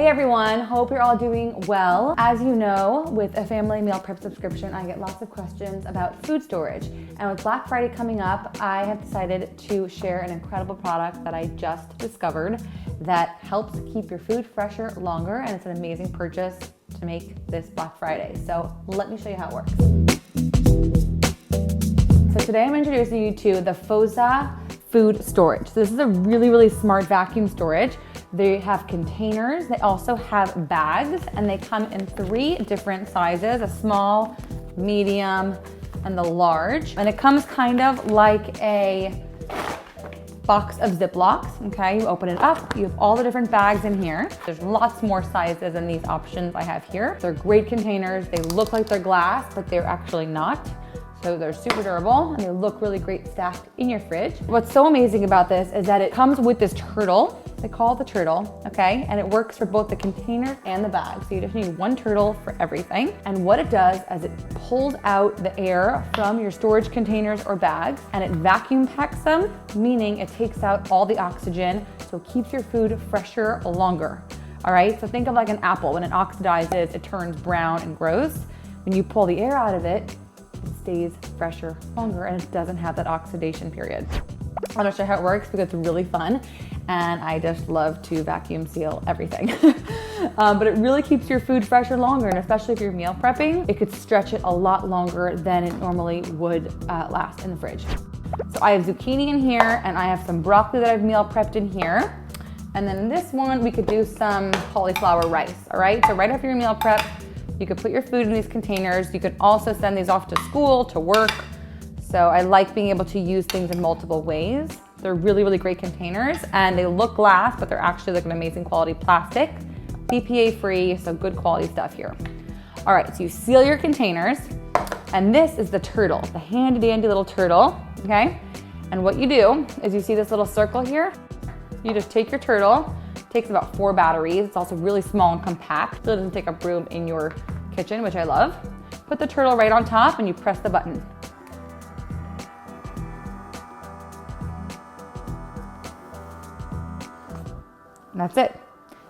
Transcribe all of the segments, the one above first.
Hey everyone, hope you're all doing well. As you know, with a family meal prep subscription, I get lots of questions about food storage. And with Black Friday coming up, I have decided to share an incredible product that I just discovered that helps keep your food fresher longer, and it's an amazing purchase to make this Black Friday. So let me show you how it works. So today I'm introducing you to the Fossa food storage. So this is a really smart vacuum storage. They have containers, they also have bags, and they come in 3 different sizes, a small, medium, and the large. And it comes kind of like a box of Ziplocs, okay? You open it up, you have all the different bags in here. There's lots more sizes than these options I have here. They're great containers. They look like they're glass, but they're actually not. So they're super durable and they look really great stacked in your fridge. What's so amazing about this is that it comes with this turtle. They call it the turtle, okay? And it works for both the containers and the bags. So you just need 1 turtle for everything. And what it does is it pulls out the air from your storage containers or bags and it vacuum packs them, meaning it takes out all the oxygen, so it keeps your food fresher longer. All right, so think of like an apple. When it oxidizes, it turns brown and gross. When you pull the air out of it, it stays fresher longer and it doesn't have that oxidation period. I want to show you how it works because it's really fun and I just love to vacuum seal everything. But it really keeps your food fresher longer, and especially if you're meal prepping, it could stretch it a lot longer than it normally would last in the fridge. So I have zucchini in here and I have some broccoli that I've meal prepped in here. And then in this one, we could do some cauliflower rice, all right? So right after your meal prep, you could put your food in these containers. You can also send these off to school, to work. So I like being able to use things in multiple ways. They're really great containers and they look glass, but they're actually like an amazing quality plastic, BPA free, so good quality stuff here. All right, so you seal your containers and this is the turtle, the handy dandy little turtle, okay? And what you do is you see this little circle here? You just take your turtle. It takes about 4 batteries. It's also really small and compact, so it doesn't take up room in your kitchen, which I love. Put the turtle right on top and you press the button. And that's it.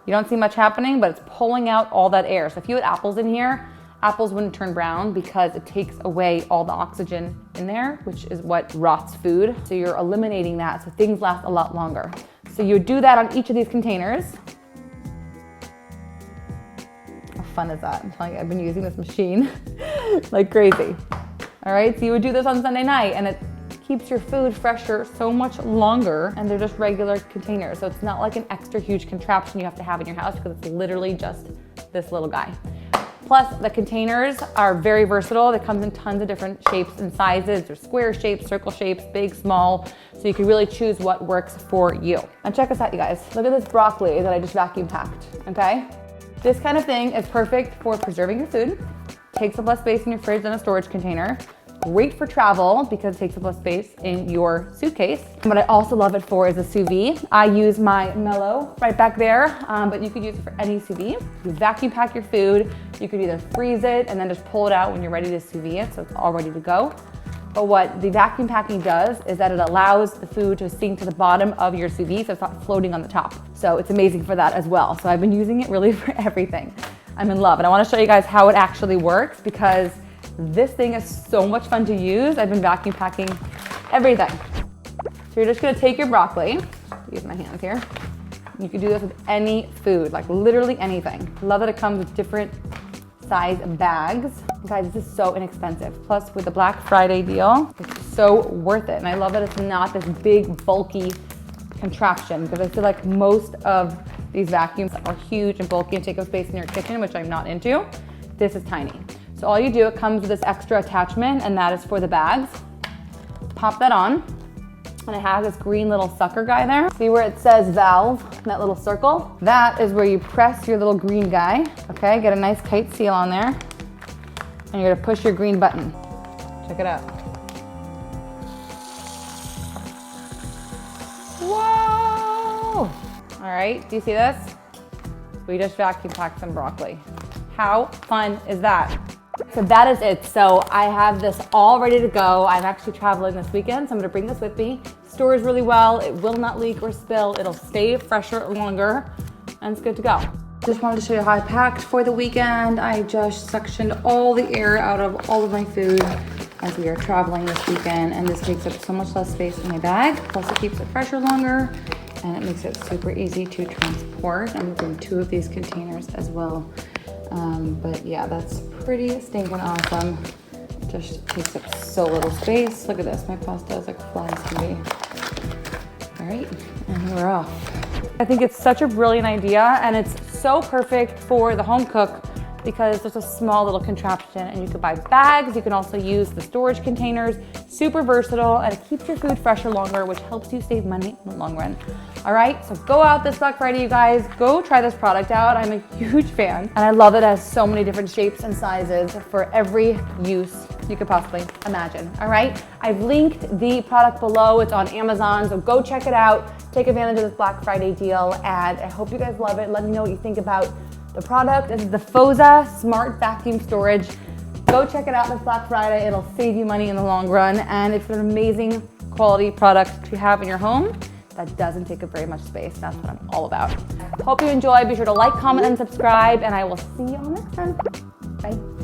You don't see much happening, but it's pulling out all that air. So if you had apples in here, apples wouldn't turn brown because it takes away all the oxygen in there, which is what rots food. So you're eliminating that so things last a lot longer. So you would do that on each of these containers. How fun is that? I'm telling you, I've been using this machine like crazy. All right, so you would do this on Sunday night and it keeps your food fresher so much longer, and they're just regular containers. So it's not like an extra huge contraption you have to have in your house because it's literally just this little guy. Plus the containers are very versatile. They come in tons of different shapes and sizes. There's square shapes, circle shapes, big, small. So you can really choose what works for you. And check this out, you guys. Look at this broccoli that I just vacuum packed, okay? This kind of thing is perfect for preserving your food. Takes up less space in your fridge than a storage container. Great for travel because it takes up less space in your suitcase. What I also love it for is a sous vide. I use my Mellow right back there, but you could use it for any sous vide. You vacuum pack your food. You could either freeze it and then just pull it out when you're ready to sous vide it, so it's all ready to go. But what the vacuum packing does is that it allows the food to sink to the bottom of your sous vide, so it's not floating on the top. So it's amazing for that as well. So I've been using it really for everything. I'm in love, and I want to show you guys how it actually works because this thing is so much fun to use. I've been vacuum packing everything. So you're just gonna take your broccoli, use my hands here. You can do this with any food, like literally anything. Love that it comes with different size bags. Guys, this is so inexpensive. Plus with the Black Friday deal, it's so worth it. And I love that it's not this big, bulky contraption because I feel like most of these vacuums are huge and bulky and take up space in your kitchen, which I'm not into. This is tiny. So all you do, it comes with this extra attachment and that is for the bags. Pop that on and it has this green little sucker guy there. See where it says valve, that little circle? That is where you press your little green guy, okay? Get a nice tight seal on there and you're gonna push your green button. Check it out. Whoa! All right, do you see this? We just vacuum packed some broccoli. How fun is that? So that is it. So I have this all ready to go. I'm actually traveling this weekend, so I'm gonna bring this with me. Stores really well. It will not leak or spill. It'll stay fresher longer, and it's good to go. Just wanted to show you how I packed for the weekend. I just suctioned all the air out of all of my food as we are traveling this weekend, and this takes up so much less space in my bag. Plus it keeps it fresher longer, and it makes it super easy to transport. I'm doing 2 of these containers as well. But yeah, that's pretty stinking awesome. Just takes up so little space. Look at this, my pasta is like flat as can be. All right, and we're off. I think it's such a brilliant idea, and it's so perfect for the home cook because there's a small little contraption, and you could buy bags. You can also use the storage containers. Super versatile, and it keeps your food fresher longer, which helps you save money in the long run. All right, so go out this Black Friday, you guys. Go try this product out. I'm a huge fan, and I love it. It has so many different shapes and sizes for every use you could possibly imagine. All right, I've linked the product below. It's on Amazon, so go check it out. Take advantage of this Black Friday deal, and I hope you guys love it. Let me know what you think about the product. This is the FOSA Smart Vacuum Storage. Go check it out this Black Friday. It'll save you money in the long run, and it's an amazing quality product to have in your home that doesn't take up very much space. That's what I'm all about. Hope you enjoy. Be sure to like, comment, and subscribe, and I will see you on the next one. Bye.